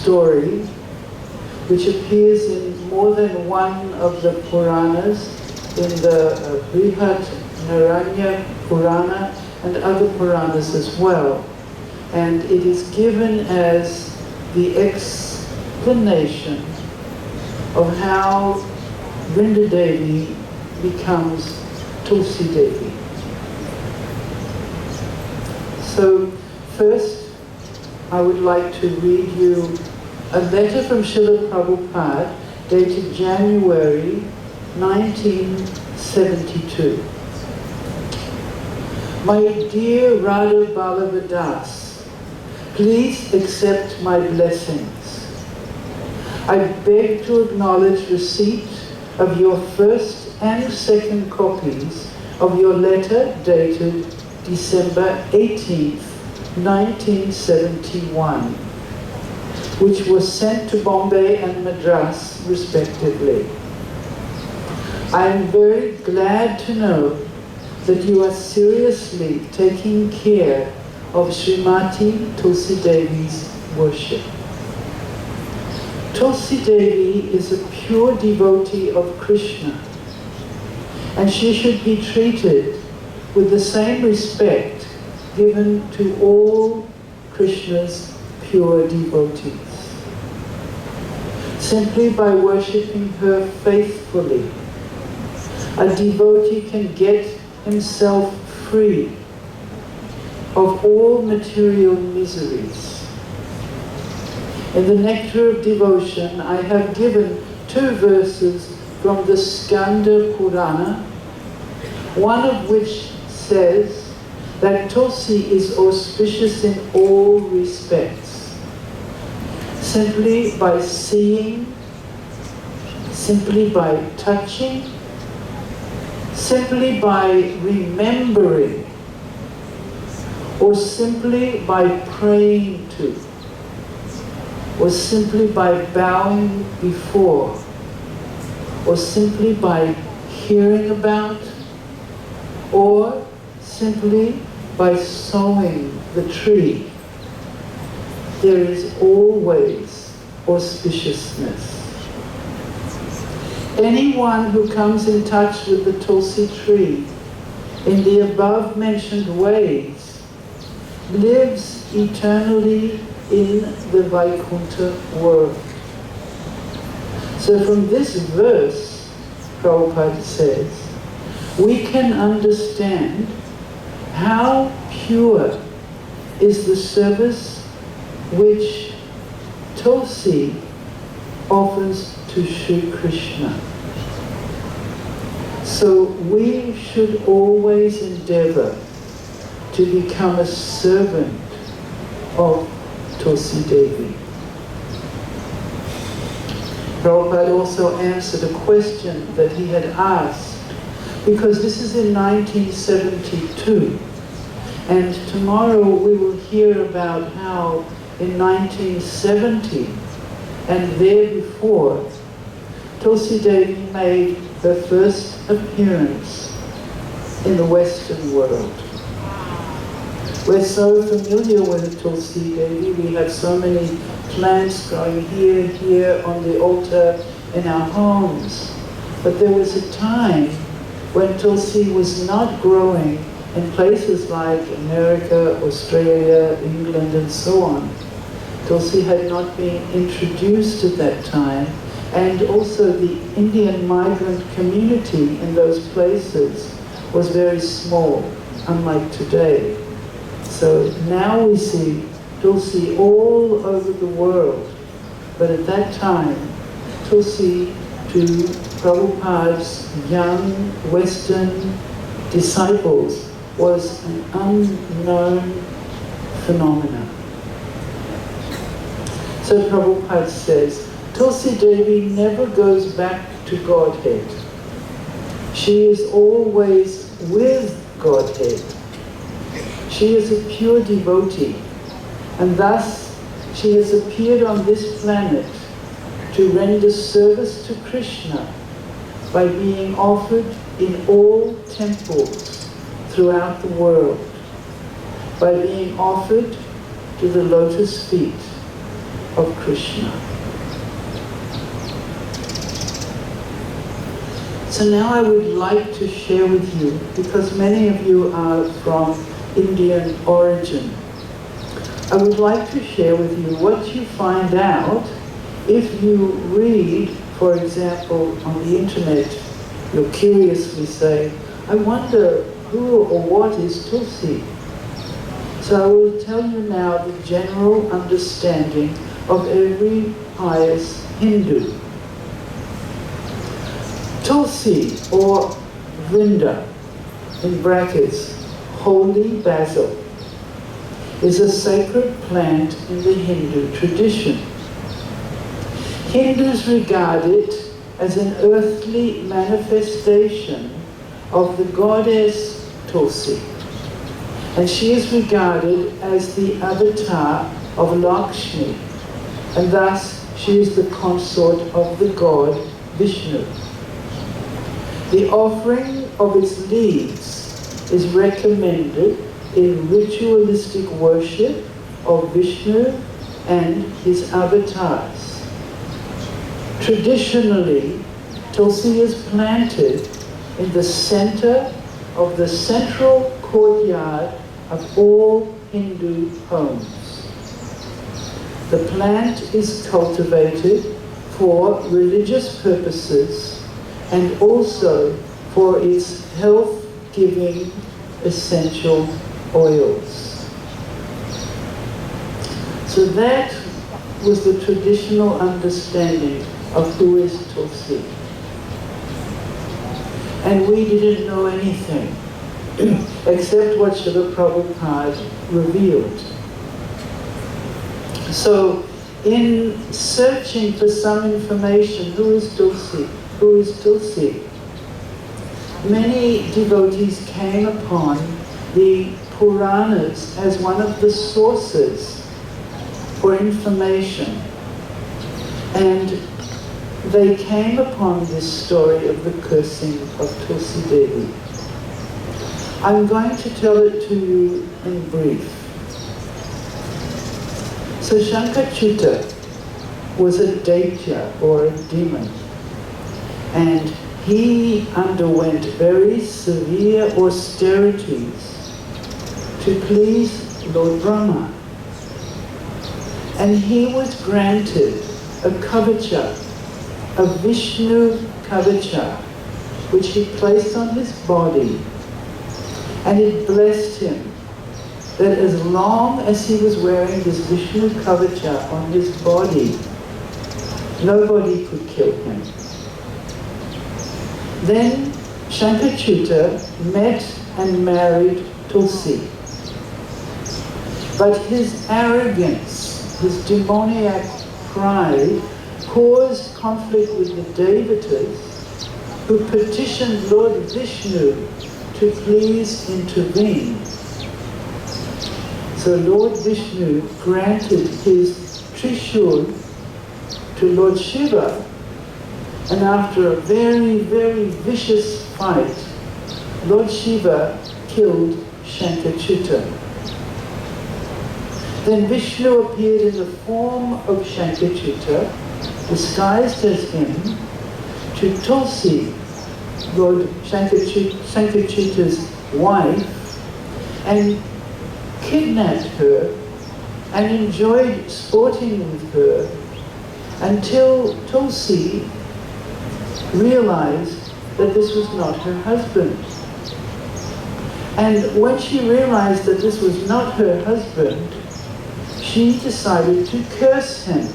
story, which appears in more than one of the Puranas, in the Brihadaranyaka Purana and other Puranas as well. And it is given as the explanation of how Vrinda Devi becomes Tulsi Devi. So first, I would like to read you a letter from Srila Prabhupada dated January 1972. My dear Radha Balavadas, please accept my blessings. I beg to acknowledge receipt of your first and second copies of your letter dated December 18th, 1971, which was sent to Bombay and Madras respectively. I am very glad to know that you are seriously taking care of Srimati Tulsi Devi's worship. Tulsi Devi is a pure devotee of Krishna, and she should be treated with the same respect given to all Krishna's pure devotees. Simply by worshipping her faithfully, a devotee can get himself free of all material miseries. In the Nectar of Devotion, I have given 2 verses from the Skanda Purana, one of which says that Tulsi is auspicious in all respects. Simply by seeing, simply by touching, simply by remembering, or simply by praying to, or simply by bowing before, or simply by hearing about, or simply by sowing the tree, there is always auspiciousness. Anyone who comes in touch with the Tulsi tree in the above-mentioned ways lives eternally in the Vaikuntha world. So from this verse, Prabhupada says, we can understand how pure is the service which Tulsi offers to Sri Krishna. So we should always endeavor to become a servant of Tulsi Devi. Prabhupada also answered a question that he had asked, because this is in 1972, and tomorrow we will hear about how in 1970 and there before, Tulsi Devi made her first appearance in the Western world. We're so familiar with Tulsi Devi. We have so many plants growing here on the altar in our homes. But there was a time when Tulsi was not growing in places like America, Australia, England, and so on. Tulsi had not been introduced at that time, and also the Indian migrant community in those places was very small, unlike today. So now we see Tulsi all over the world, but at that time, Tulsi to Prabhupada's young Western disciples was an unknown phenomenon. So Prabhupada says, Tulsi Devi never goes back to Godhead. She is always with Godhead. She is a pure devotee, and thus she has appeared on this planet to render service to Krishna by being offered in all temples throughout the world, by being offered to the lotus feet, of Krishna. So now I would like to share with you, because many of you are from Indian origin, I would like to share with you what you find out if you read, for example, on the internet. You'll curiously say, I wonder who or what is Tulsi? So I will tell you now the general understanding of every pious Hindu. Tulsi, or Vrinda, in brackets, holy basil, is a sacred plant in the Hindu tradition. Hindus regard it as an earthly manifestation of the goddess Tulsi, and she is regarded as the avatar of Lakshmi, and thus she is the consort of the god Vishnu. The offering of its leaves is recommended in ritualistic worship of Vishnu and his avatars. Traditionally, Tulsi is planted in the center of the central courtyard of all Hindu homes. The plant is cultivated for religious purposes and also for its health-giving essential oils. So that was the traditional understanding of who is Tulsi. And we didn't know anything except what Srila Prabhupada revealed. So in searching for some information, who is Tulsi? Who is Tulsi? Many devotees came upon the Puranas as one of the sources for information. And they came upon this story of the cursing of Tulsi Devi. I'm going to tell it to you in brief. So Shankachuta was a daitya, or a demon, and he underwent very severe austerities to please Lord Brahma. And he was granted a kavacha, a Vishnu kavacha, which he placed on his body, and it blessed him that as long as he was wearing this Vishnu kavacha on his body, nobody could kill him. Then Shankachuta met and married Tulsi. But his arrogance, his demoniac pride, caused conflict with the Devatas, who petitioned Lord Vishnu to please intervene. So Lord Vishnu granted his Trishul to Lord Shiva, and after a very, very vicious fight, Lord Shiva killed Shankachuta. Then Vishnu appeared in the form of Shankachuta, disguised as him, to Tulsi, Lord Shankachuta's wife, and kidnapped her and enjoyed sporting with her until Tulsi realized that this was not her husband. And when she realized that this was not her husband, she decided to curse him.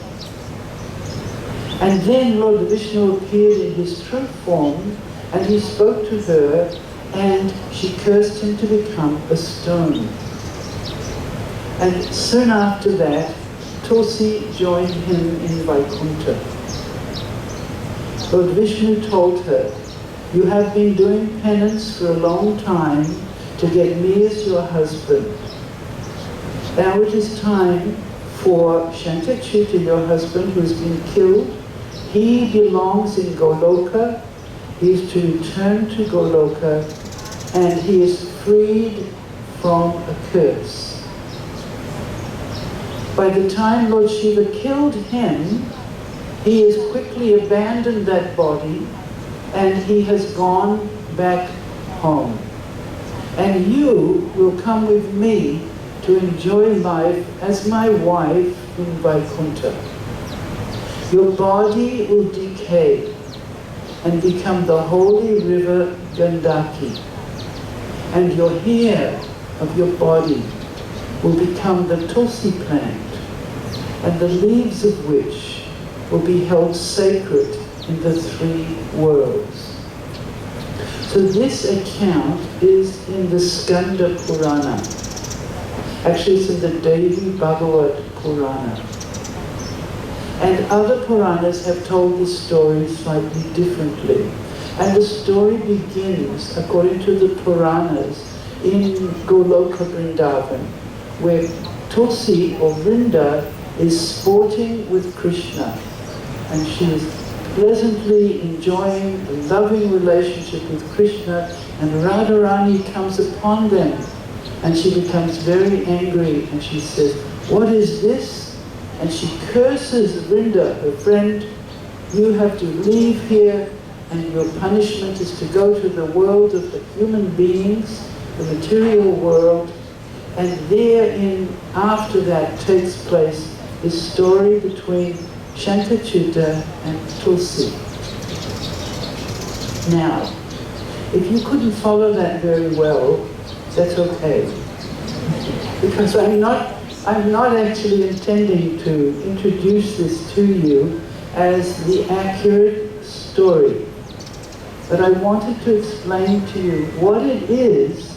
And then Lord Vishnu appeared in his true form, and he spoke to her, and she cursed him to become a stone. And soon after that, Tulsi joined him in Vaikuntha. Lord Vishnu told her, "You have been doing penance for a long time to get me as your husband. Now it is time for Shankachuta, your husband, who has been killed. He belongs in Goloka. He is to return to Goloka, and he is freed from a curse." By the time Lord Shiva killed him, he has quickly abandoned that body and he has gone back home. And you will come with me to enjoy life as my wife in Vaikuntha. Your body will decay and become the holy river Gandaki. And your hair of your body will become the tulsi plant, and the leaves of which will be held sacred in the three worlds. So this account is in the Skanda Purana. Actually, it's in the Devi Bhagavat Purana. And other Puranas have told this story slightly differently. And the story begins, according to the Puranas, in Goloka Vrindavan, where Tulsi or Vrinda is sporting with Krishna. And she is pleasantly enjoying a loving relationship with Krishna, and Radharani comes upon them. And she becomes very angry and she says, "What is this?" And she curses Vrinda, her friend. "You have to leave here, and your punishment is to go to the world of the human beings, the material world." And therein, after that, takes place this story between Shankachuta and Tulsi. Now, if you couldn't follow that very well, that's okay. Because I'm not actually intending to introduce this to you as the accurate story. But I wanted to explain to you what it is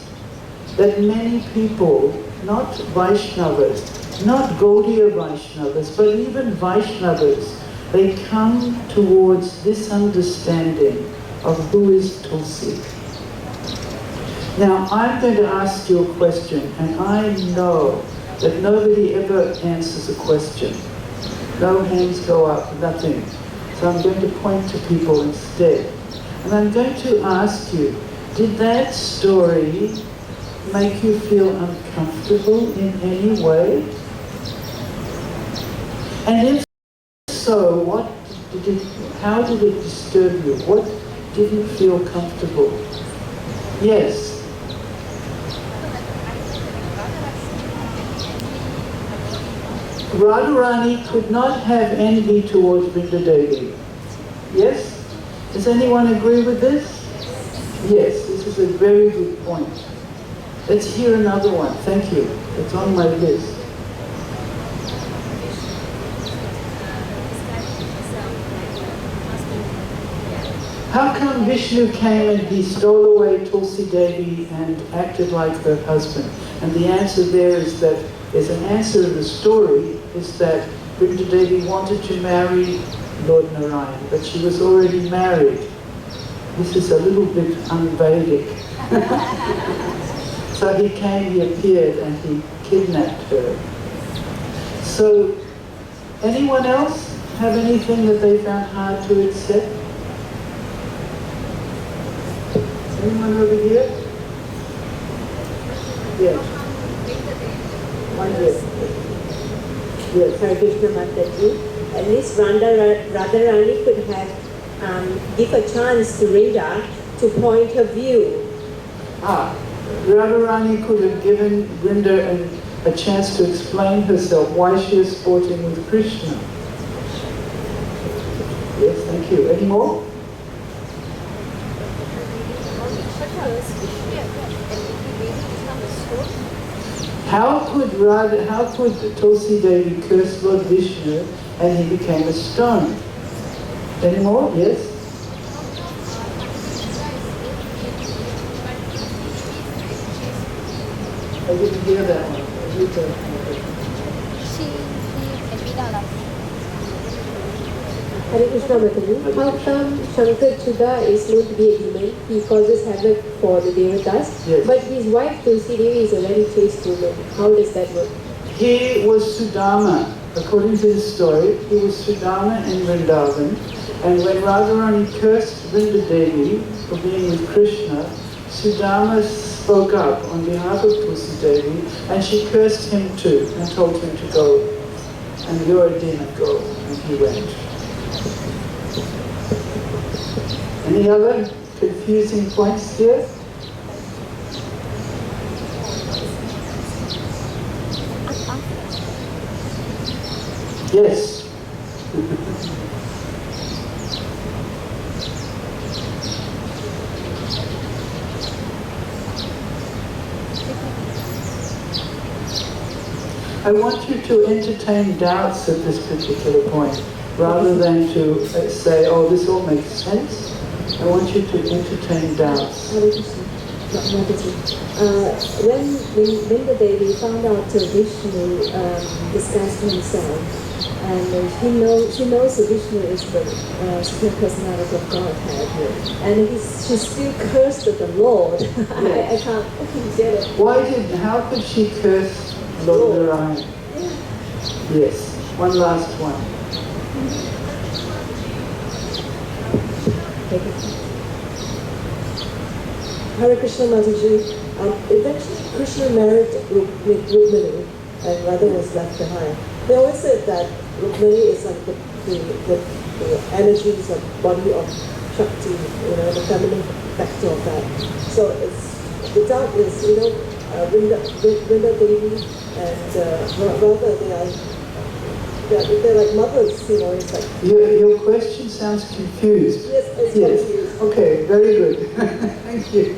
that many people, not Vaishnavas, not Gaudiya Vaishnavas, but even Vaishnavas, they come towards this understanding of who is Tulsi. Now, I'm going to ask you a question, and I know that nobody ever answers a question. No hands go up, nothing. So I'm going to point to people instead. And I'm going to ask you, did that story make you feel uncomfortable in any way? And if so, how did it disturb you? What didn't feel comfortable? Yes. Radharani could not have envy towards Vrinda Devi. Yes? Does anyone agree with this? Yes, this is a very good point. Let's hear another one. Thank you. It's on my list. How come Vishnu came and he stole away Tulsi Devi and acted like her husband? And the answer there is that, there's an answer in the story, is that Vrinda Devi wanted to marry Lord Narayan, but she was already married. This is a little bit un-Vedic. So he came, he appeared, and he kidnapped her. So, anyone else have anything that they found hard to accept? Anyone over here? Yes. One here. Yes. Krishna Mataji. At least Radharani could have give a chance to Vrinda to point her view. Radharani could have given Vrinda a chance to explain herself, why she is sporting with Krishna. Yes, thank you. Any more? How could Tulsi Devi curse Lord Vishnu and he became a stone? Any more? Yes? I didn't hear that one. Hare Krishna Mataji. How come Shankachuta is known to be a demon? He causes havoc for the Devatas, yes. But his wife Tulsi Devi is a very chaste woman. How does that work? He was Sudama. According to the story, he was Sudama in Vrindavan, and when Radharani cursed Vrinda Devi for being with Krishna, Sudama spoke up on behalf of Tulsi Devi, and she cursed him too, and told him to go and you're a demon, go. And he went. Any other confusing points here? Yes. I want you to entertain doubts at this particular point, rather than to say, oh, this all makes sense. I want you to entertain doubts. When the baby found out Vishnu disguised himself, and she knows that Vishnu is the Supreme Personality of Godhead, and she still cursed the Lord. I can't get it. How could she curse Lord Narayan? Yes. One last one. Hare Krishna Mataji, eventually Krishna married with Rukmini and Radha was left behind. They always said that Rukmini is like the energies of body of Shakti, the feminine factor of that. So the doubt is, Vrinda Devi and Radha, they're like mothers, it's like... Your question sounds confused. Yes, it's confused. Okay, very good. Thank you.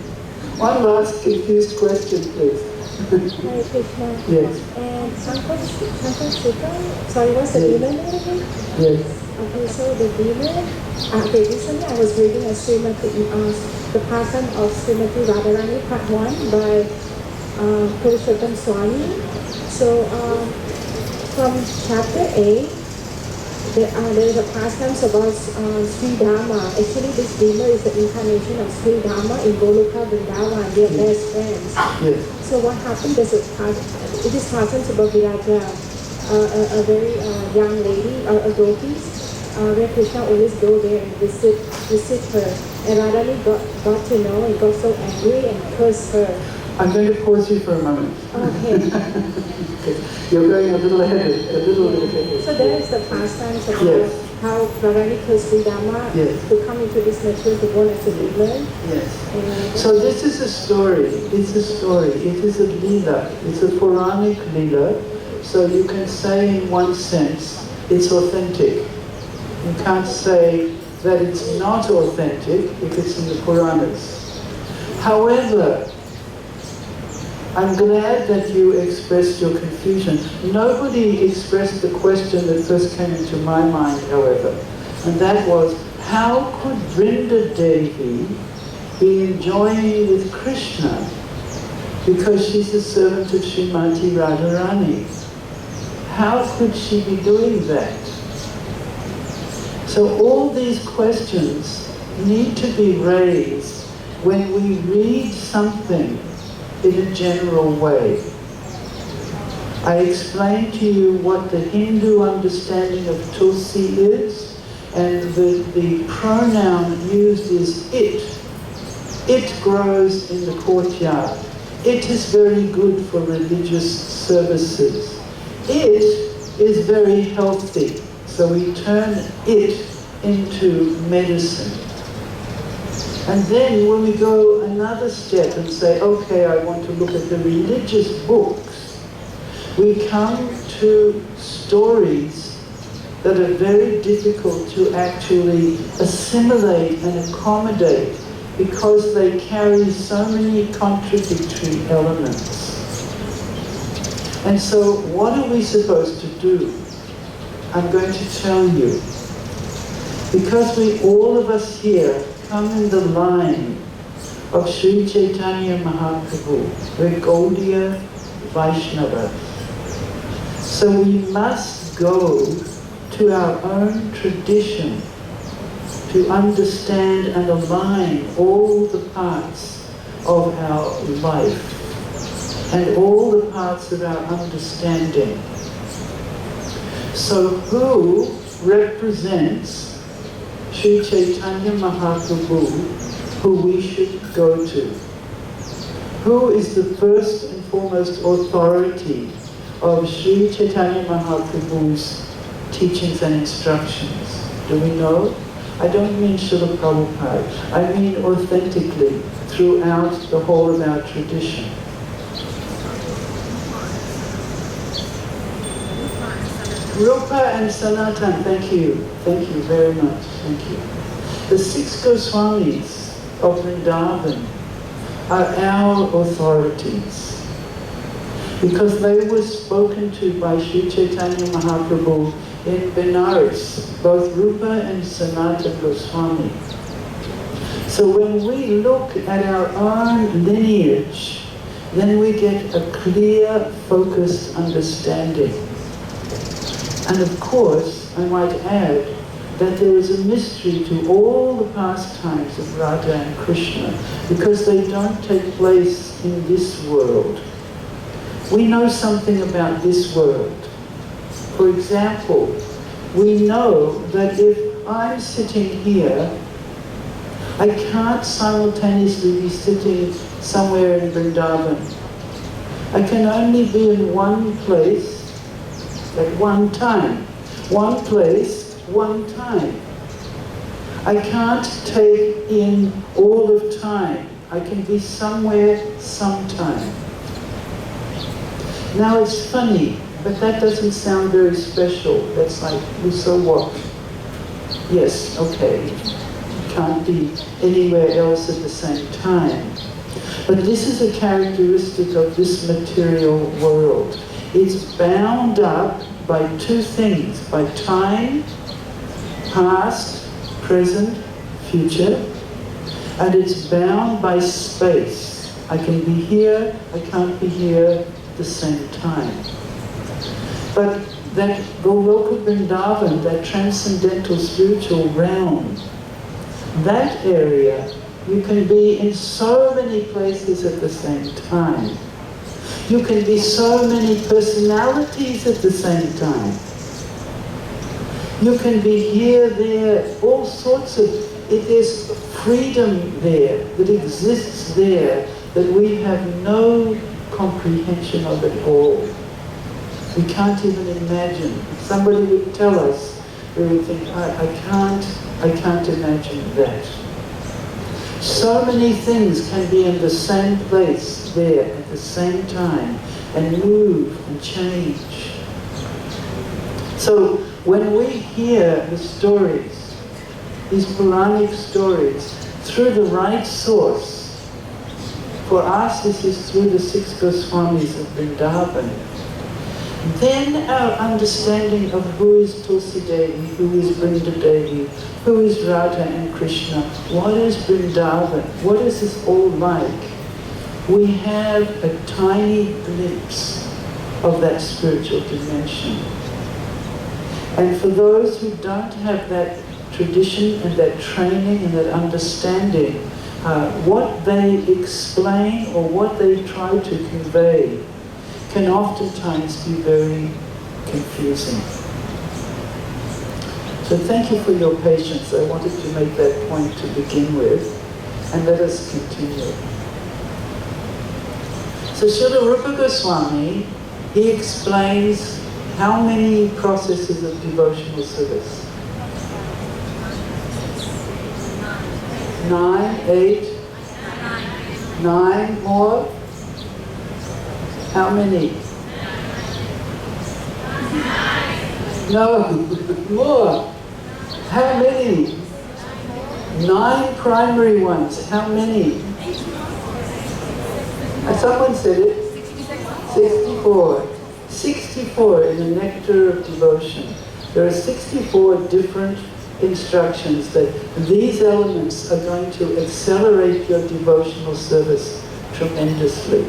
One last confused question, please. Hare Krishna. Yes. And sorry, what's the demon name again? Yes. Okay, so the demon, recently I was reading the pastime of Srimati Radharani, part 1 by Purushottam Swami. So, from chapter 8, there is a pastime about Sri Dharma. Actually, this demon is the incarnation of Sri Dharma in Goloka Vrindavan. They are best friends. Yes. So what happened? It is pastime about Viraja, a very young lady, a gopis, where Krishna always go there and visit her. And Radharani got to know and got so angry and cursed her. I'm going to pause you for a moment. Okay. Okay. You're going a little ahead. So there is the pastimes about Yes. how Radharani cursed Sri Dharma Yes. to come into this material to born as a demon. Yes. And So this is a story. It's a story. It is a lila. It's a Puranic lila. So you can say in one sense, it's authentic. You can't say that it's not authentic if it's in the Puranas. However, I'm glad that you expressed your confusion. Nobody expressed the question that first came into my mind, however, and that was, how could Vrinda Devi be enjoying with Krishna because she's a servant of Srimati Radharani? How could she be doing that? So all these questions need to be raised when we read something in a general way. I explained to you what the Hindu understanding of Tulsi is, and the pronoun used is it. It grows in the courtyard. It is very good for religious services. It is very healthy, so we turn it into medicine. And then when we go another step and say, okay, I want to look at the religious books, we come to stories that are very difficult to actually assimilate and accommodate because they carry so many contradictory elements. And so what are we supposed to do? I'm going to tell you. Because all of us here come in the line of Sri Chaitanya Mahaprabhu. We're Gaudiya Vaishnavas. So we must go to our own tradition to understand and align all the parts of our life and all the parts of our understanding. So who represents Sri Chaitanya Mahaprabhu, who we should go to? Who is the first and foremost authority of Sri Chaitanya Mahaprabhu's teachings and instructions? Do we know? I don't mean Srila Prabhupada. I mean authentically throughout the whole of our tradition. Rupa and Sanatan, thank you. Thank you very much. Thank you. The 6 Goswamis of Vrindavan are our authorities because they were spoken to by Sri Chaitanya Mahaprabhu in Benares, both Rupa and Sanatan Goswami. So when we look at our own lineage, then we get a clear, focused understanding. And of course, I might add that there is a mystery to all the pastimes of Radha and Krishna because they don't take place in this world. We know something about this world. For example, we know that if I'm sitting here, I can't simultaneously be sitting somewhere in Vrindavan. I can only be in one place at one time. One place, one time. I can't take in all of time. I can be somewhere, sometime. Now it's funny, but that doesn't sound very special. That's like, well, so what? Yes, okay. You can't be anywhere else at the same time. But this is a characteristic of this material world. It's bound up by two things, by time, past, present, future, and it's bound by space. I can be here, I can't be here at the same time. But that Goloka Vrindavan, that transcendental spiritual realm, that area, you can be in so many places at the same time. You can be so many personalities at the same time. You can be here, there, all sorts of, it is freedom there that exists there that we have no comprehension of at all. We can't even imagine. If somebody would tell us, we would think, I can't imagine that. So many things can be in the same place there at the same time and move and change. So when we hear the stories, these Puranic stories, through the right source, for us this is through the 6 Goswamis of Vrindavan, then our understanding of who is Tulsi Devi, who is Vrinda Devi, who is Radha and Krishna, what is Vrindavan, what is this all like, we have a tiny glimpse of that spiritual dimension. And for those who don't have that tradition and that training and that understanding, what they explain or what they try to convey can oftentimes be very confusing. So thank you for your patience. I wanted to make that point to begin with, and let us continue. So Srila Rupa Goswami, he explains how many processes of devotional service? 9, 8, 9 more? How many? No, more. How many? 9 primary ones. How many? Someone said it. 64. 64 in the Nectar of Devotion. There are 64 different instructions that these elements are going to accelerate your devotional service tremendously.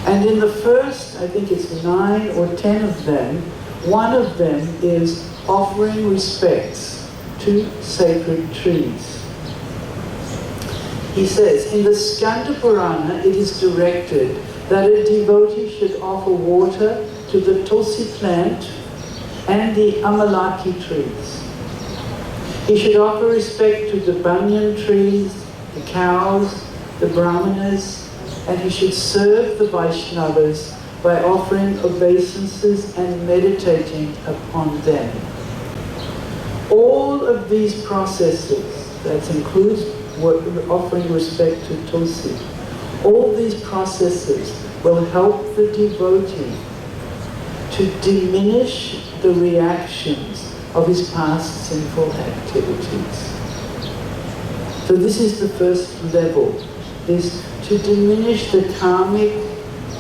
And in the first, I think it's 9 or 10 of them, one of them is offering respects to sacred trees. He says, in the Skanda Purana, it is directed that a devotee should offer water to the Tulsi plant and the Amalaki trees. He should offer respect to the banyan trees, the cows, the brahmanas, and he should serve the Vaishnavas by offering obeisances and meditating upon them. All of these processes, that includes offering respect to Tulsi, all these processes will help the devotee to diminish the reactions of his past sinful activities. So this is the first level, is to diminish the karmic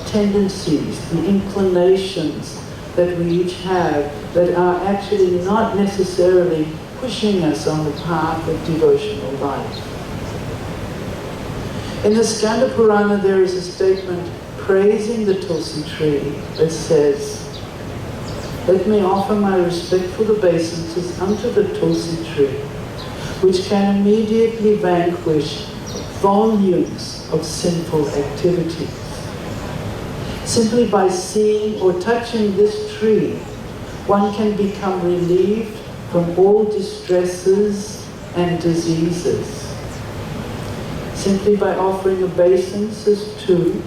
tendencies, the inclinations that we each have that are actually not necessarily pushing us on the path of devotional life. In the Skanda Purana there is a statement praising the Tulsi tree that says, "Let me offer my respectful obeisances unto the Tulsi tree, which can immediately vanquish volumes of sinful activities. Simply by seeing or touching this tree, one can become relieved from all distresses and diseases. Simply by offering obeisances to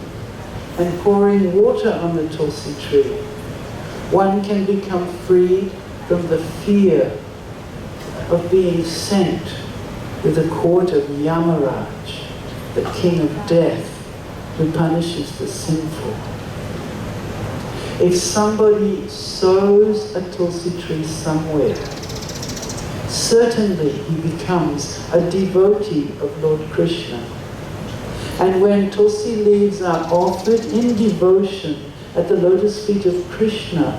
and pouring water on the Tulsi tree, one can become freed from the fear of being sent with the court of Yamaraj, the king of death, who punishes the sinful. If somebody sows a Tulsi tree somewhere, certainly he becomes a devotee of Lord Krishna. And when Tulsi leaves are offered in devotion at the lotus feet of Krishna,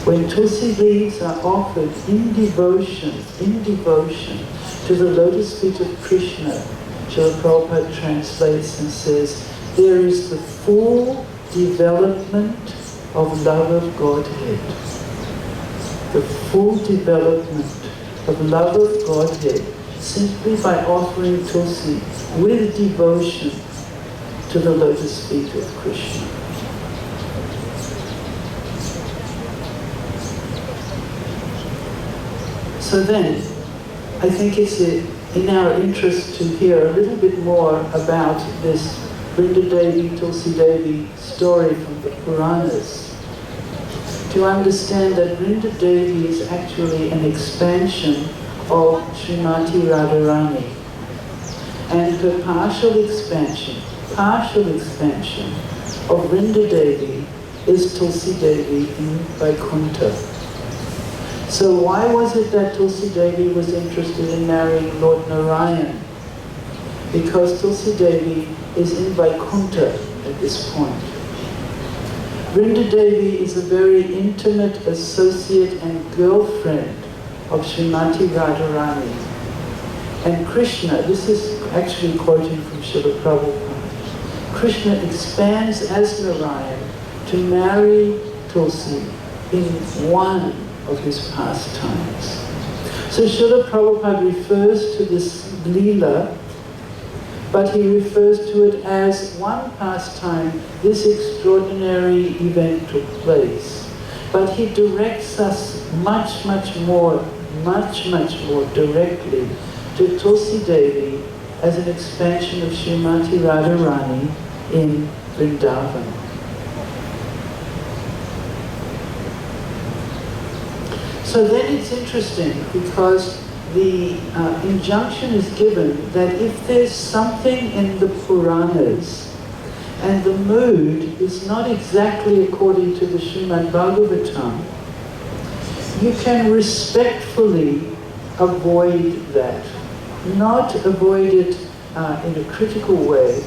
when Tulsi leaves are offered in devotion to the lotus feet of Krishna, Srila Prabhupada translates and says, there is the full development of love of Godhead. The full development of love of Godhead simply by offering Tulsi with devotion to the lotus feet of Krishna. So then, I think it's in our interest to hear a little bit more about this Vrinda Devi, Tulsi Devi story from the Puranas, to understand that Vrinda Devi is actually an expansion of Srimati Radharani. And her partial expansion of Vrinda Devi is Tulsi Devi in Vaikuntha. So why was it that Tulsi Devi was interested in marrying Lord Narayan? Because Tulsi Devi is in Vaikuntha at this point. Vrinda Devi is a very intimate associate and girlfriend of Srimati Radharani. And Krishna, this is actually quoting from Srila Prabhupada, Krishna expands as Narayan to marry Tulsi in one of his pastimes. So Srila Prabhupada refers to this Leela, but he refers to it as one pastime. This extraordinary event took place. But he directs us much more directly to Tulsi Devi as an expansion of Srimati Radharani in Vrindavan. So then it's interesting because the injunction is given that if there's something in the Puranas and the mood is not exactly according to the Srimad Bhagavatam, you can respectfully avoid that. Not avoid it in a critical way,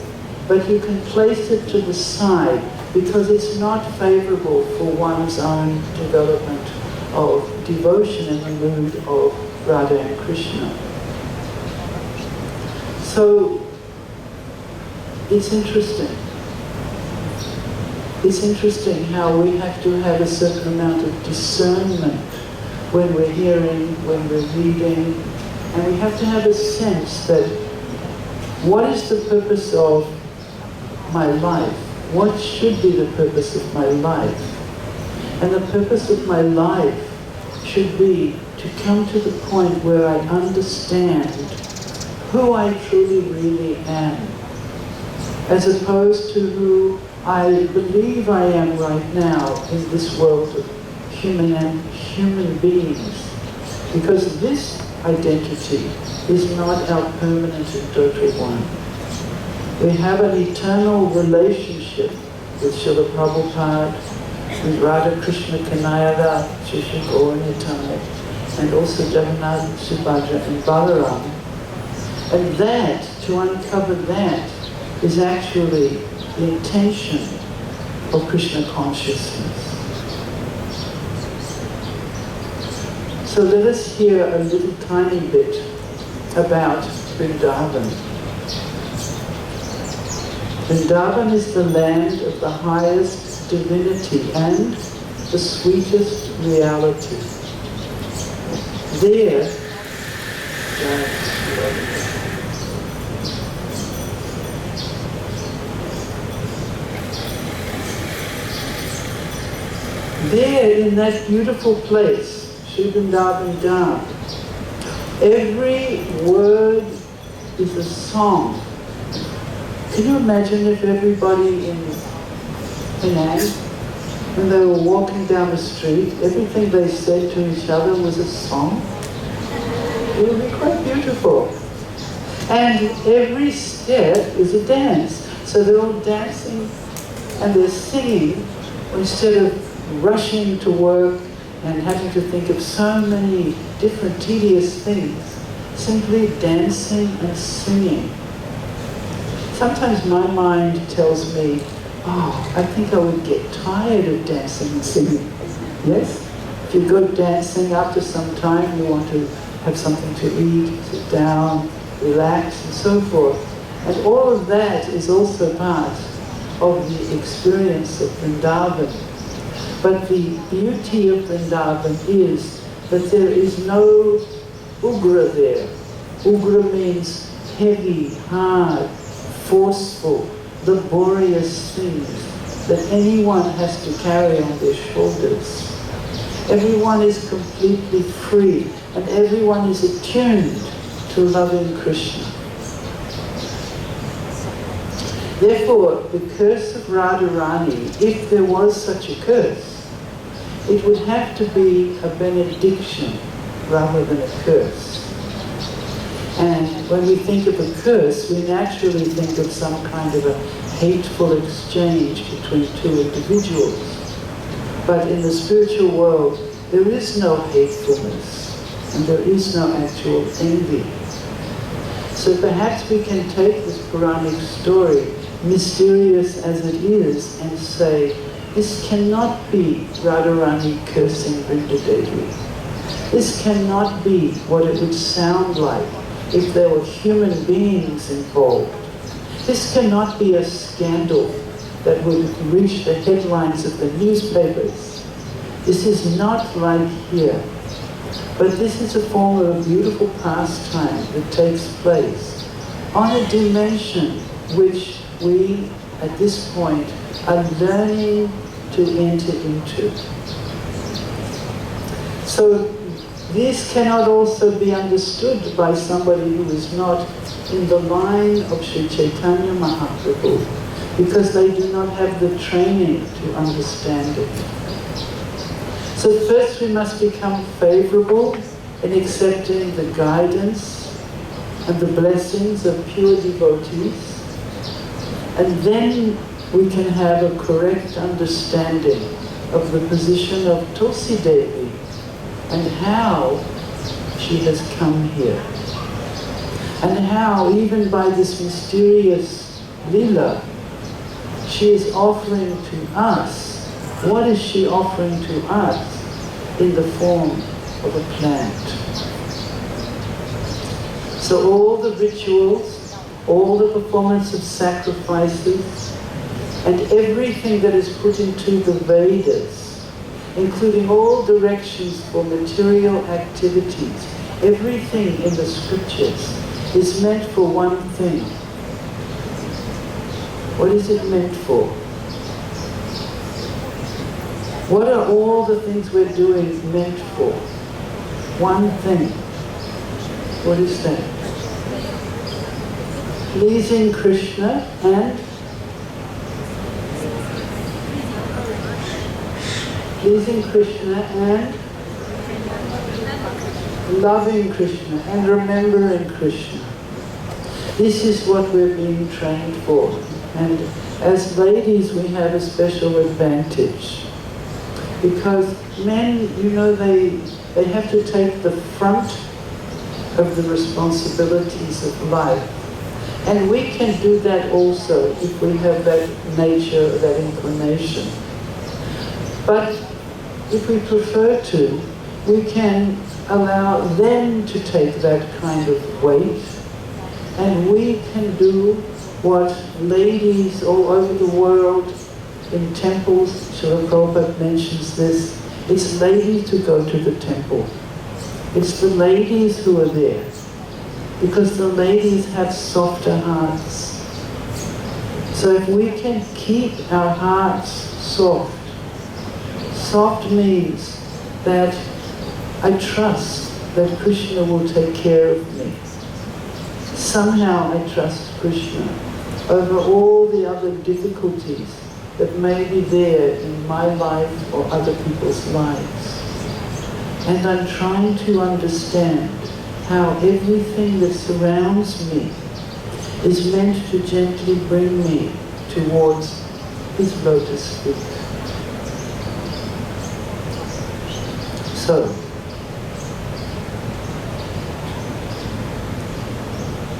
but you can place it to the side because it's not favorable for one's own development of devotion in the mood of Radha and Krishna. So it's interesting. It's interesting how we have to have a certain amount of discernment when we're hearing, when we're reading, and we have to have a sense that what is the purpose of my life? What should be the purpose of my life? And the purpose of my life should be to come to the point where I understand who I truly really am, as opposed to who I believe I am right now in this world of human beings, because this identity is not our permanent and total one. We have an eternal relationship with Srila Prabhupada, with Radha Krishna Kanayada, Shri Gaura-Nitai, and also Jagannath, Subhadra and Balaram. And that, to uncover that, is actually the intention of Krishna consciousness. So let us hear a little tiny bit about Vrindavan. Vrindavan is the land of the highest divinity and the sweetest reality. There in that beautiful place, Sri Vrindavan Dham, every word is a song. Can you imagine if everybody in Penang, when they were walking down the street, everything they said to each other was a song? It would be quite beautiful. And every step is a dance. So they're all dancing and they're singing instead of rushing to work and having to think of so many different tedious things, simply dancing and singing. Sometimes my mind tells me, oh, I think I would get tired of dancing and singing. Yes? If you go dancing, after some time you want to have something to eat, sit down, relax, and so forth. And all of that is also part of the experience of Vrindavan. But the beauty of Vrindavan is that there is no ugra there. Ugra means heavy, hard, forceful, laborious things that anyone has to carry on their shoulders. Everyone is completely free and everyone is attuned to loving Krishna. Therefore, the curse of Radharani, if there was such a curse, it would have to be a benediction rather than a curse. And when we think of a curse, we naturally think of some kind of a hateful exchange between two individuals. But in the spiritual world, there is no hatefulness and there is no actual envy. So perhaps we can take this Puranic story, mysterious as it is, and say, this cannot be Radharani cursing Vrinda Devi. This cannot be what it would sound like if there were human beings involved. This cannot be a scandal that would reach the headlines of the newspapers. This is not like here. But this is a form of a beautiful pastime that takes place on a dimension which we, at this point, are learning to enter into. So this cannot also be understood by somebody who is not in the line of Sri Chaitanya Mahaprabhu, because they do not have the training to understand it. So first we must become favorable in accepting the guidance and the blessings of pure devotees, and then we can have a correct understanding of the position of Tulsi Devi and how she has come here. And how, even by this mysterious lila, she is offering to us. What is she offering to us in the form of a plant? So all the rituals, all the performance of sacrifices, and everything that is put into the Vedas, including all directions for material activities, everything in the scriptures is meant for one thing. What is it meant for? What are all the things we're doing meant for? One thing. What is that? Pleasing Krishna and pleasing Krishna and loving Krishna and remembering Krishna. This is what we're being trained for. And as ladies, we have a special advantage. Because men, you know, they have to take the front of the responsibilities of life. And we can do that also if we have that nature, that inclination. But if we prefer to, we can allow them to take that kind of weight, and we can do what ladies all over the world in temples, Srila Prabhupada mentions this, it's ladies who go to the temple. It's the ladies who are there, because the ladies have softer hearts. So if we can keep our hearts soft, soft means that I trust that Krishna will take care of me. Somehow I trust Krishna over all the other difficulties that may be there in my life or other people's lives. And I'm trying to understand how everything that surrounds me is meant to gently bring me towards his lotus feet. So,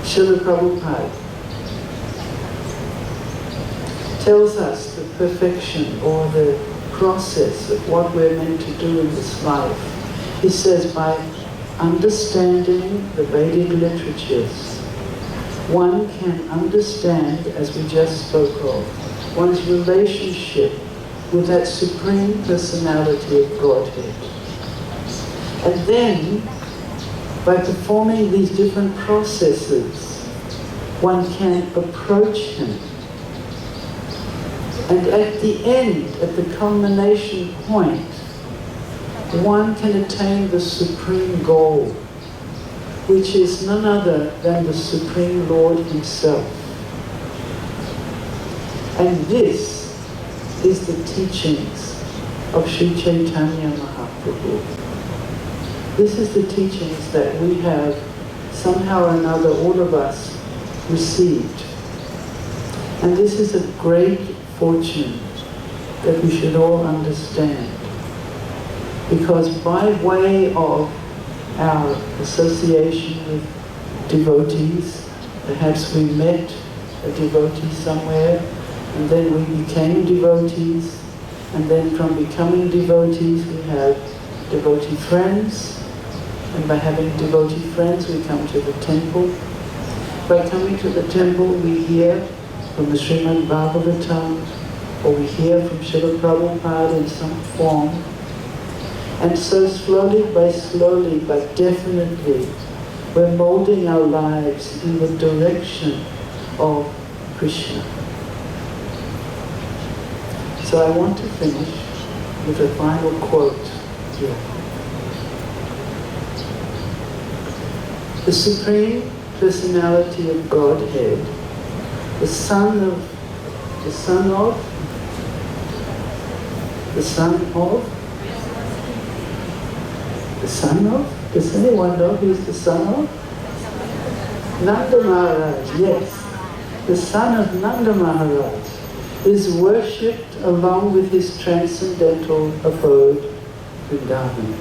Srila Prabhupada tells us the perfection or the process of what we're meant to do in this life. He says by understanding the Vedic literatures, one can understand, as we just spoke of, one's relationship with that Supreme Personality of Godhead. And then, by performing these different processes, one can approach him. And at the end, at the culmination point, one can attain the supreme goal, which is none other than the Supreme Lord himself. And this is the teachings of Sri Chaitanya Mahaprabhu. This is the teachings that we have somehow or another, all of us, received. And this is a great fortune that we should all understand. Because by way of our association with devotees, perhaps we met a devotee somewhere, and then we became devotees, and then from becoming devotees we have devotee friends, and by having devotee friends we come to the temple. By coming to the temple we hear from the Srimad Bhagavatam, or we hear from Srila Prabhupada in some form. And so slowly, but definitely, we're molding our lives in the direction of Krishna. So I want to finish with a final quote here. The Supreme Personality of Godhead, the Son of, does anyone know who's the son of? Nanda Maharaj, yes. The son of Nanda Maharaj is worshipped along with his transcendental abode, Vrindavan.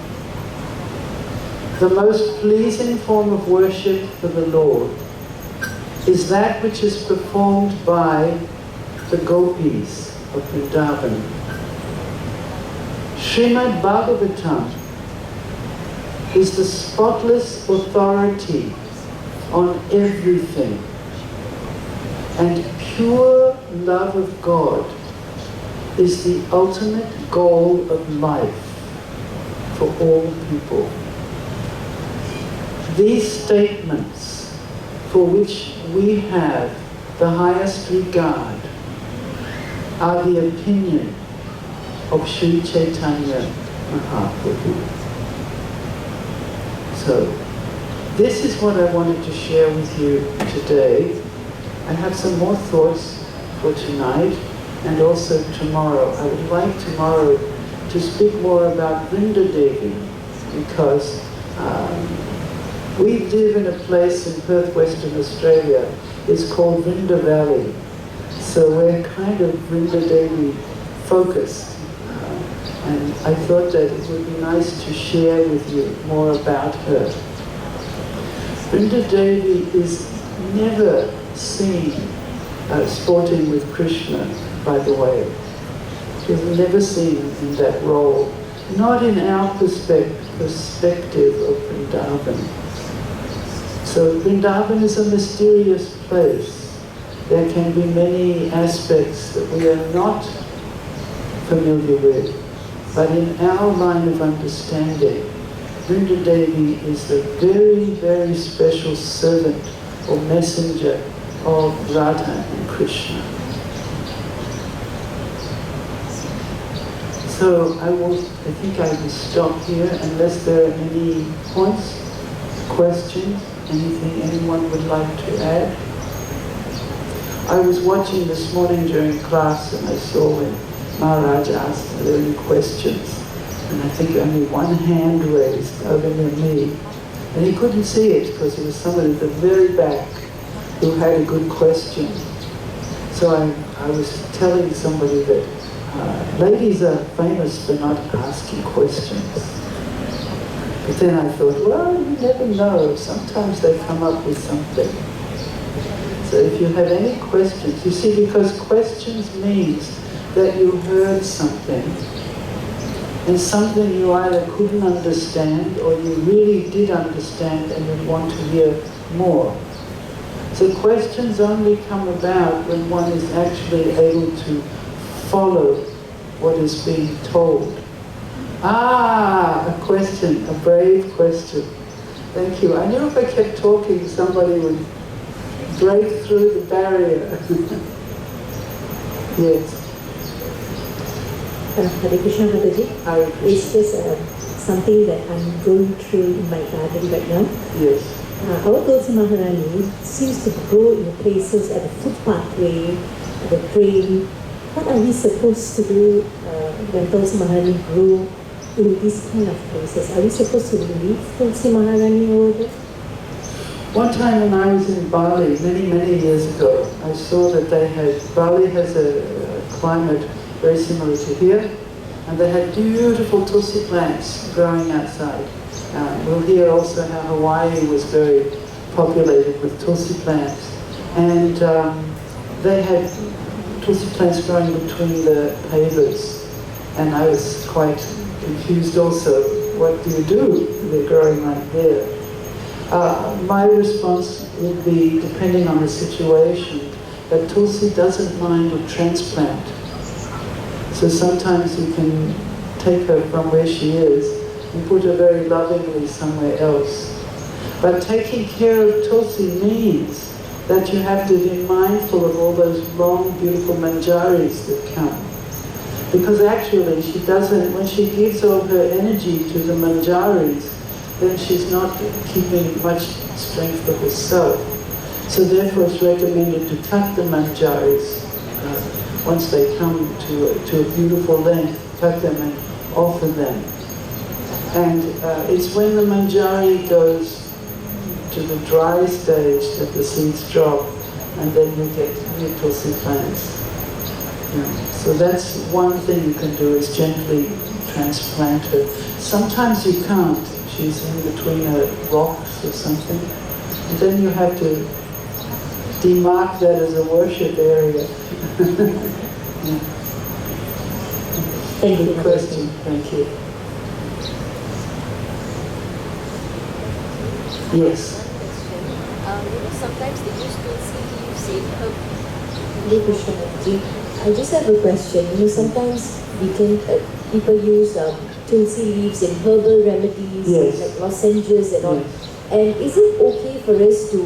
The most pleasing form of worship for the Lord is that which is performed by the gopis of Vrindavan. Srimad Bhagavatam is the spotless authority on everything. And pure love of God is the ultimate goal of life for all people. These statements, for which we have the highest regard, are the opinion of Sri Chaitanya Mahaprabhu. So, this is what I wanted to share with you today. I have some more thoughts for tonight and also tomorrow. I would like tomorrow to speak more about Vrinda Devi because we live in a place in Perth, Western Australia. It's called Vrinda Valley. So we're kind of Vrinda Devi focused. And I thought that it would be nice to share with you more about her. Vrinda Devi is never seen sporting with Krishna, by the way. She's never seen in that role, not in our perspective of Vrindavan. So Vrindavan is a mysterious place. There can be many aspects that we are not familiar with, but in our line of understanding, Vrinda Devi is a very, very special servant or messenger of Radha and Krishna. So I think I will stop here unless there are any points, questions, anything anyone would like to add. I was watching this morning during class and I saw when Maharaj asked are there any questions. And I think only one hand raised over near me. And he couldn't see it because there was somebody at the very back who had a good question. So I was telling somebody that ladies are famous for not asking questions. But then I thought, well, you never know. Sometimes they come up with something. So if you have any questions, you see, because questions means that you heard something, and something you either couldn't understand or you really did understand and you want to hear more. So questions only come about when one is actually able to follow what is being told. Ah, a question, a brave question. Thank you. I knew if I kept talking, somebody would break through the barrier. Yes. Hare Krishna, Mataji. Hare Krishna. It's just something that I'm going through in my garden right now. Yes. Our Tulsi Maharani seems to grow in places at the footpathway, at the train. What are we supposed to do when Tulsi Maharani grew in these kind of places? Are we supposed to leave Tulsi Maharani over there? One time when I was in Bali, many years ago, I saw that Bali has a climate very similar to here, and they had beautiful tulsi plants growing outside. We'll hear also how Hawaii was very populated with tulsi plants, and they had tulsi plants growing between the pavers, and I was quite confused also. What do you do? They're growing right there. My response would be, depending on the situation, that Tulsi doesn't mind a transplant. So sometimes you can take her from where she is and put her very lovingly somewhere else. But taking care of Tulsi means that you have to be mindful of all those long, beautiful manjaris that come. Because actually she doesn't, when she gives all her energy to the manjaris, then she's not keeping much strength for herself. So therefore it's recommended to cut the manjaris once they come to a beautiful length, cut them and offer them. And it's when the manjari goes to the dry stage that the seeds drop, and then you get new tulsi plants. Yeah. So that's one thing you can do, is gently transplant her. Sometimes you can't. She's in between rocks or something. And then you have to demark that as a worship area. Yeah. Thank you. Good question. Thank you. Yes. Sometimes they use tulsi leaves in herb. Hare Krishna, Mataji. I just have a question. Sometimes we can people use tulsi leaves in herbal remedies, yes, like lozenges and all. Yes. And is it okay for us to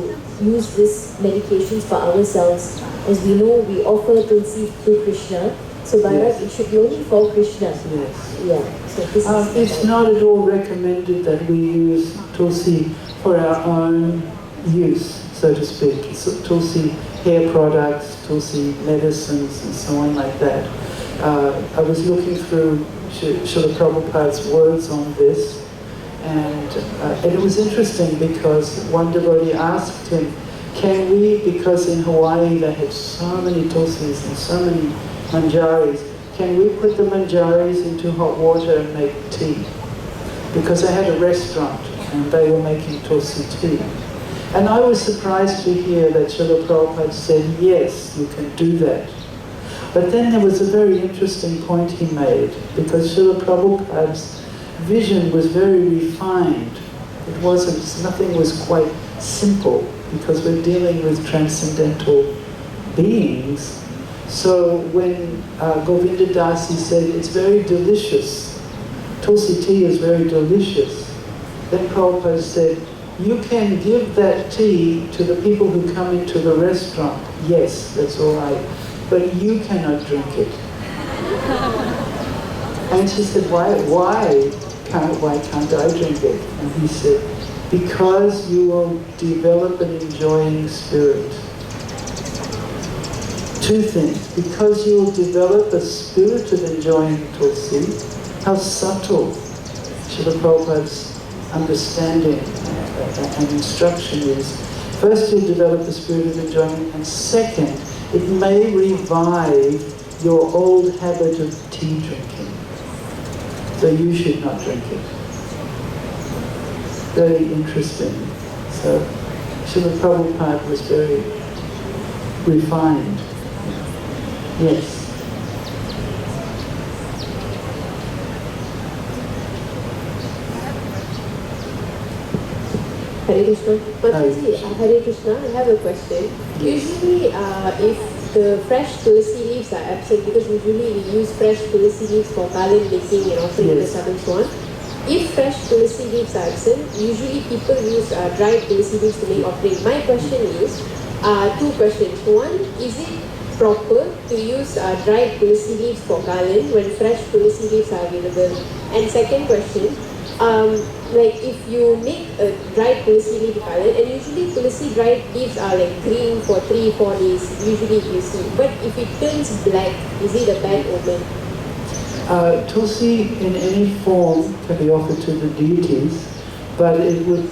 use these medications for ourselves? As we know, we offer tulsi to Krishna, so by right it should be only for Krishna. Yes. Yeah. So this is it's not at all recommended that we use tulsi for our own use, so to speak. So, tulsi hair products, tulsi medicines, and so on like that. I was looking through Srila Prabhupada's words on this. And it was interesting because one devotee asked him, can we, because in Hawaii they had so many tulsis and so many manjaris, can we put the manjaris into hot water and make tea? Because they had a restaurant and they were making tulsi tea. And I was surprised to hear that Srila Prabhupada said, yes, you can do that. But then there was a very interesting point he made, because Srila Prabhupada's vision was very refined. It wasn't, nothing was quite simple, because we're dealing with transcendental beings. So when Govinda Dasi said, it's very delicious, tulsi tea is very delicious, then Prabhupada said, you can give that tea to the people who come into the restaurant. Yes, that's all right. But you cannot drink it. And she said, why can't I drink it? And he said, because you will develop an enjoying spirit. Two things. Because you will develop a spirit of enjoying tulsi. How subtle Srila Prabhupada's understanding and instruction is. First, you'll develop the spirit of enjoyment, and second, it may revive your old habit of tea drinking. So you should not drink it. Very interesting. So Srila Prabhupada was very refined. Yes. Hare Krishna. Mataji, Hare Krishna, I have a question. Usually, if the fresh tulsi leaves are absent, because usually we use fresh tulsi leaves for garland making and offering the seventh swan. If fresh tulsi leaves are absent, usually people use dried tulsi leaves to make offering. My question is, two questions. One, is it proper to use dried tulsi leaves for garland when fresh tulsi leaves are available? And second question, like if you make a dried tulsi leaf garland, and usually tulsi dried leaves are like green for 3-4 days, usually you see. But if it turns black, is it a bad omen? Tulsi in any form can be offered to the deities, but it would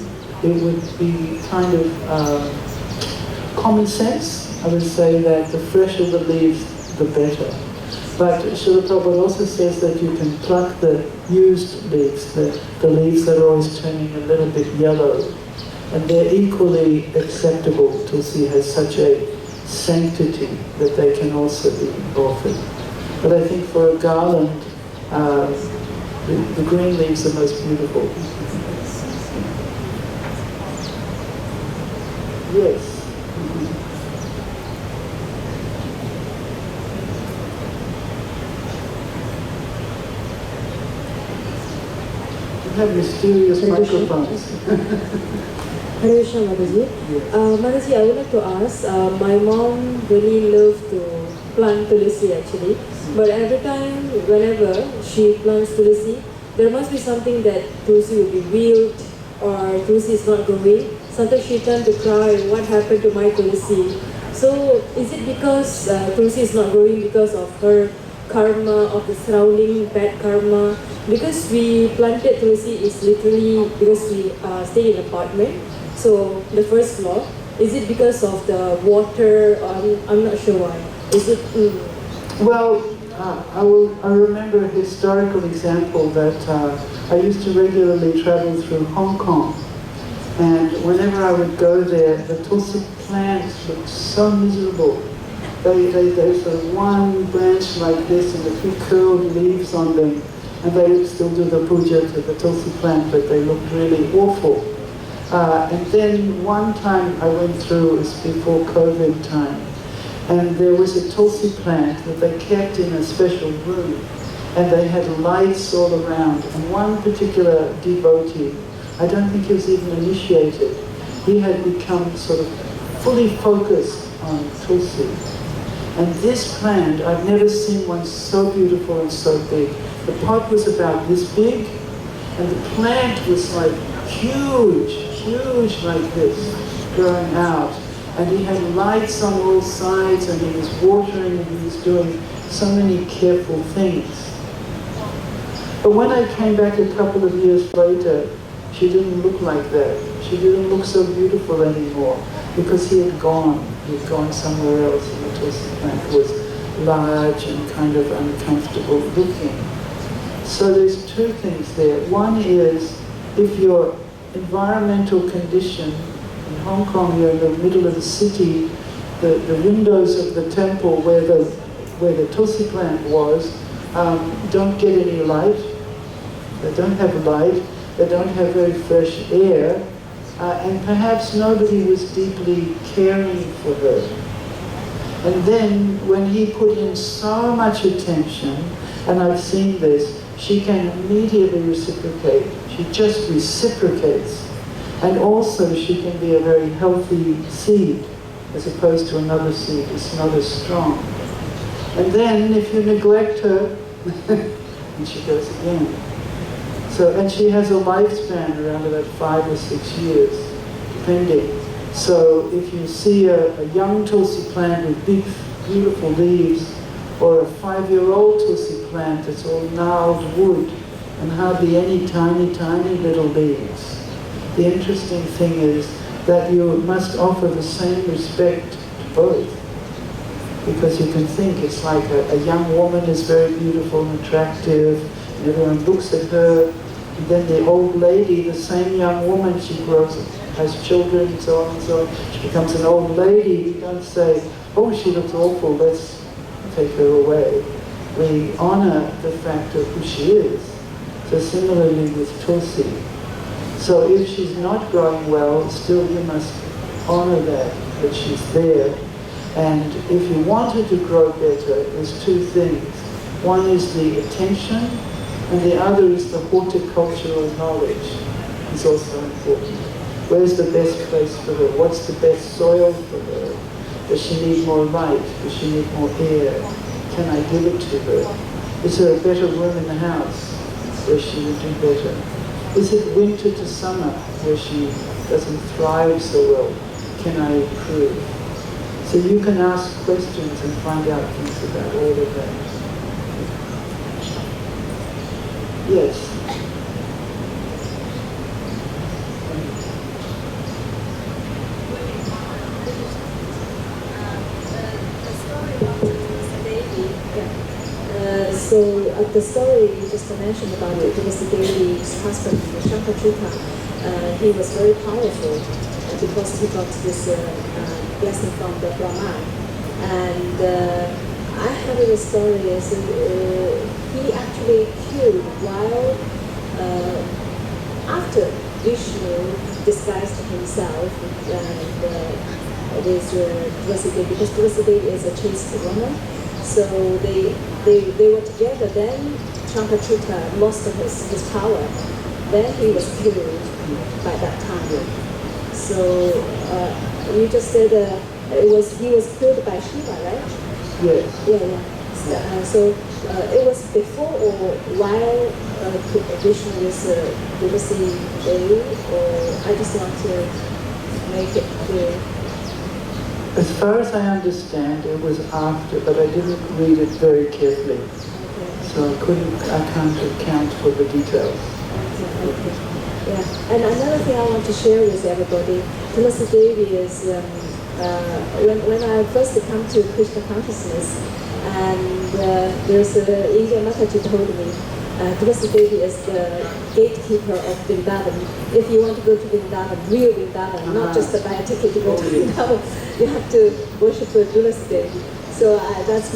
be kind of common sense. I would say that the fresher the leaves, the better. But Srila Prabhupada also says that you can pluck the used leaves, the leaves that are always turning a little bit yellow, and they're equally acceptable. Tulsi has such a sanctity that they can also be offered. But I think for a garland, the green leaves are most beautiful. Yes. Have mysterious microphones. Hare Krishna, Mataji. Mataji, I would like to ask, my mom really loved to plant tulsi actually, but every time, whenever she plants tulsi, there must be something that tulsi will be wilt or tulsi is not growing. Sometimes she turned to cry, what happened to my tulsi? So, is it because tulsi is not growing because of her karma, of the surrounding bad karma? Because we planted tulsi is literally because we stay in an apartment. So the first floor, is it because of the water? I'm not sure why. Is it? Well, I remember a historical example that I used to regularly travel through Hong Kong, and whenever I would go there, the tulsi plants looked so miserable. There's one branch like this and a few curled leaves on them, and they would still do the puja to the tulsi plant, but they looked really awful. And then one time I went through, it was before COVID time, and there was a tulsi plant that they kept in a special room, and they had lights all around. And one particular devotee, I don't think he was even initiated, he had become sort of fully focused on tulsi. And this plant, I've never seen one so beautiful and so big. The pot was about this big, and the plant was like huge like this, growing out. And he had lights on all sides, and he was watering, and he was doing so many careful things. But when I came back a couple of years later, she didn't look like that. She didn't look so beautiful anymore because he had gone. He had gone somewhere else, and the tulsi plant was large and kind of uncomfortable looking. So there's two things there. One is, if your environmental condition in Hong Kong, you're in the middle of the city, the windows of the temple where the tulsi plant was don't get any light. They don't have light. They don't have very fresh air, and perhaps nobody was deeply caring for her. And then when he put in so much attention, and I've seen this, she can immediately reciprocate. She just reciprocates. And also she can be a very healthy seed, as opposed to another seed that's not as strong. And then if you neglect her, and she goes again. So, and she has a lifespan around about 5 or 6 years, depending. So if you see a young tulsi plant with big, beautiful leaves, or a 5-year-old tulsi plant that's all gnarled wood and hardly any tiny, tiny little leaves, the interesting thing is that you must offer the same respect to both. Because you can think it's like a young woman is very beautiful and attractive, and everyone looks at her, and then the old lady, the same young woman, she grows up, has children, and so on and so on. She becomes an old lady. You don't say, oh, she looks awful, let's take her away. We honor the fact of who she is. So similarly with tulsi. So if she's not growing well, still you must honor that she's there. And if you want her to grow better, there's two things. One is the attention, and the other is the horticultural knowledge. It's also important. Where's the best place for her? What's the best soil for her? Does she need more light? Does she need more air? Can I give it to her? Is there a better room in the house where she would do better? Is it winter to summer where she doesn't thrive so well? Can I improve? So you can ask questions and find out things about all of that. Yes. So the story you just mentioned about Tulsi Devi's husband, Shankar-Chuta, he was very powerful because he got this blessing from the Brahman. And I heard the story is he actually killed while after Vishnu disguised himself and with Tulsi Devi, because Tulsi Devi is a chaste woman. So they were together. Then Shankar-Chuta lost his power. Then he was killed by that time. So you just said he was killed by Shiva, right? Yes. Yeah. So it was before or while Vishnu was Tulsi Devi, or I just want to make it clear. As far as I understand, it was after, but I didn't read it very carefully. Okay. So I can't account for the details. Okay. Yeah. And another thing I want to share with everybody, Tulsi Devi is, when I first come to Krishna consciousness, and there's Indian mataji told me, Tulsi Devi is the gatekeeper of Vrindavan. If you want to go to Vrindavan, real Vrindavan, not just buy a ticket to go to Vrindavan, you have to worship Tulsi Devi. So that's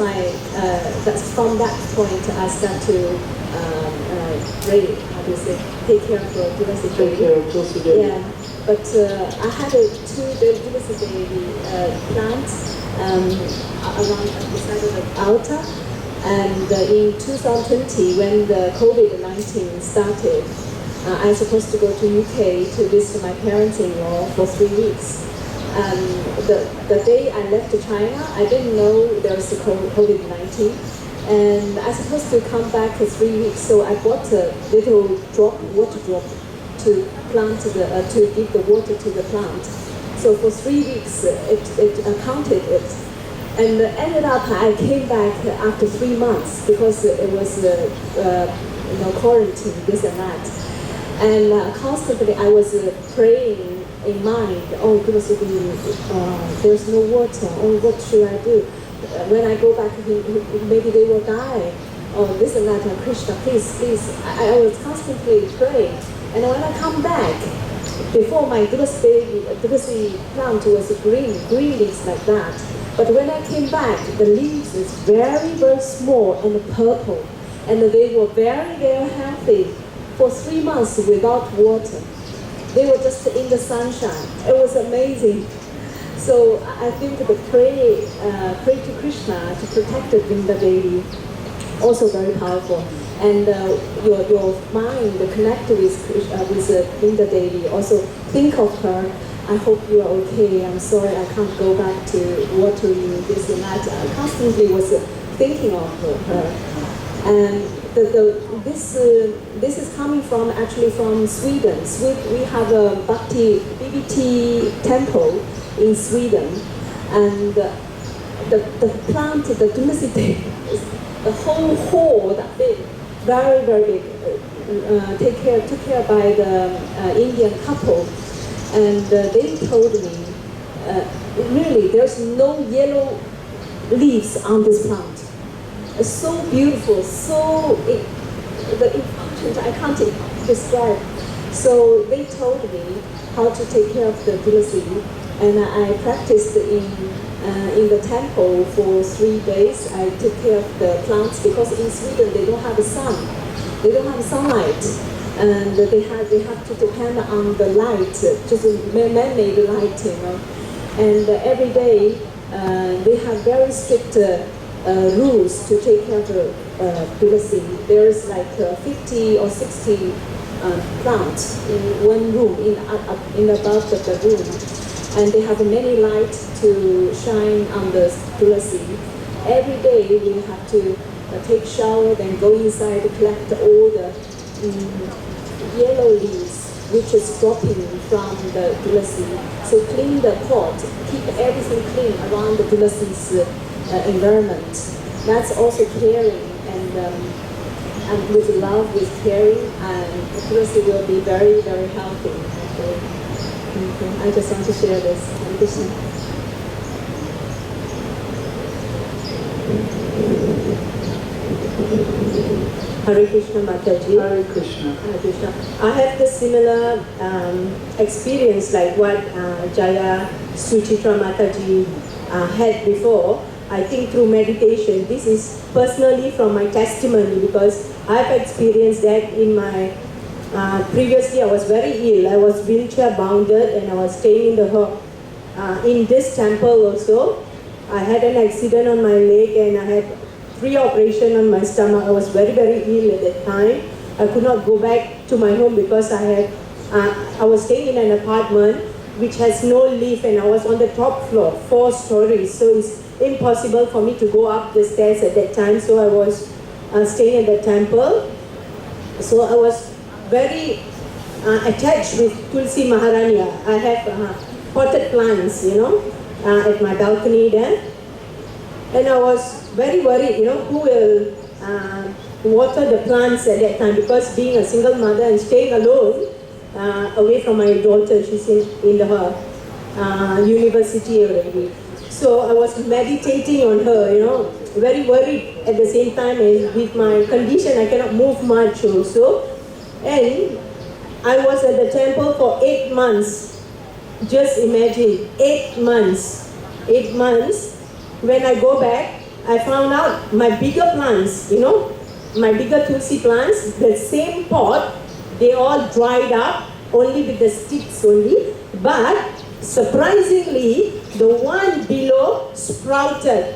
from that point I start to take care of Tulsi Devi. Take care of Tulsi Devi. Yeah, but I had two Tulsi Devi plants around the side of the altar. And in 2020, when the COVID-19 started, I was supposed to go to UK to visit my parents-in-law for 3 weeks. The day I left to China, I didn't know there was the COVID-19. And I was supposed to come back for 3 weeks, so I bought a little water drop to plant to give the water to the plant. So for 3 weeks, it counted it. And ended up, I came back after 3 months because it was quarantine, this and that. And constantly I was praying in mind, oh, there's no water, oh, what should I do? When I go back, maybe they will die, or this and that, and Krishna, please, please. I was constantly praying. And when I come back, before my tulsi plant was green leaves like that. But when I came back, the leaves is very, very small and purple. And they were very, very healthy for 3 months without water. They were just in the sunshine. It was amazing. So I think the pray to Krishna to protect the Vrinda Devi, also very powerful. And your mind connect with Vrinda Devi. Also think of her. I hope you are okay. I'm sorry I can't go back to water you, this and that. I constantly was thinking of her. And this is coming from actually from Sweden. We have a BBT temple in Sweden, and the plant, the tulsi, the whole hall, that big, very, very big, took care by the Indian couple, and they told me, really, there's no yellow leaves on this plant. It's so beautiful, so the important I can't describe. So they told me how to take care of the tulsi, and I practiced in the temple for 3 days. I took care of the plants because in Sweden they don't have the sun, they don't have sunlight, and they have to depend on the light, just man-made light, And every day they have very strict rules to take care of the tulsi. There's like 50 or 60 plants in one room, in above the room, and they have many lights to shine on the tulsi. Every day we have to take shower, then go inside to collect all the yellow leaves which is dropping from the tulsi. So clean the pot, keep everything clean around the tulsi's environment. That's also caring, and with love, with caring, and the tulsi will be very, very healthy. I just want to share this. Hare Krishna, Mataji. Hare Krishna. Hare Krishna. I have the similar experience like what Jaya Suchitra Mataji had before. I think through meditation. This is personally from my testimony because I've experienced that in my previously I was very ill. I was wheelchair bounded and I was staying in this temple also. I had an accident on my leg and I had 3 operations on my stomach. I was very, very ill at that time. I could not go back to my home because I was staying in an apartment which has no lift and I was on the top floor, 4 stories. So it's impossible for me to go up the stairs at that time. So I was staying at the temple. So I was very attached with Tulsi Maharani. I have potted plants, at my balcony there. And I was very worried, who will water the plants at that time, because being a single mother and staying alone, away from my daughter, she's in her university already. So I was meditating on her, very worried at the same time, and with my condition, I cannot move much also. And I was at the temple for 8 months. Just imagine, 8 months. 8 months. When I go back, I found out my bigger plants, my bigger tulsi plants, the same pot, they all dried up, only with the sticks only. But surprisingly, the one below sprouted.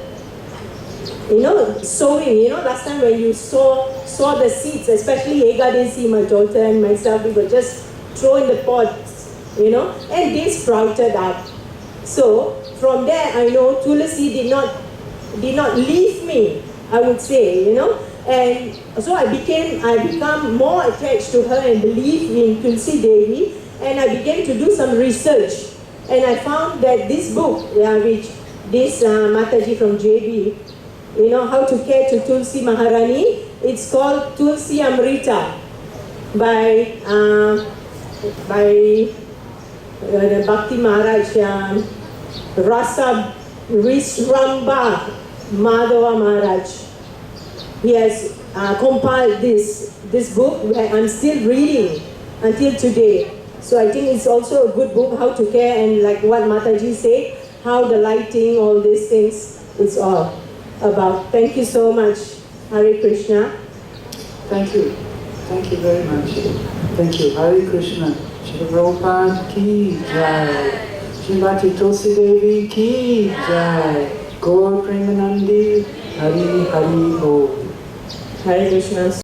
Sowing, last time when you saw the seeds, especially Egadesi, my daughter and myself, we would just throw in the pots, and they sprouted up. So from there, I know Tulsi did not leave me, I would say, and so I become more attached to her and believe in Tulsi Devi, and I began to do some research, and I found that this book, which this Mataji from JB, How to Care to Tulsi Maharani, It's called Tulsi Amrita by Bhakti Maharaj Rasa Vishramba Madhava Maharaj. He has compiled this book where I'm still reading until today. So I think it's also a good book, how to care, and like what Mataji said, how the lighting, all these things, it's all about. Thank you so much. Hare Krishna. Thank you. Thank you very much. Thank you. Hare Krishna. Shri Prabhupada ki jai. Srimati Tulsi Devi ki jai. Gaur Premanandi Hari Hari Bo. Hare Krishna.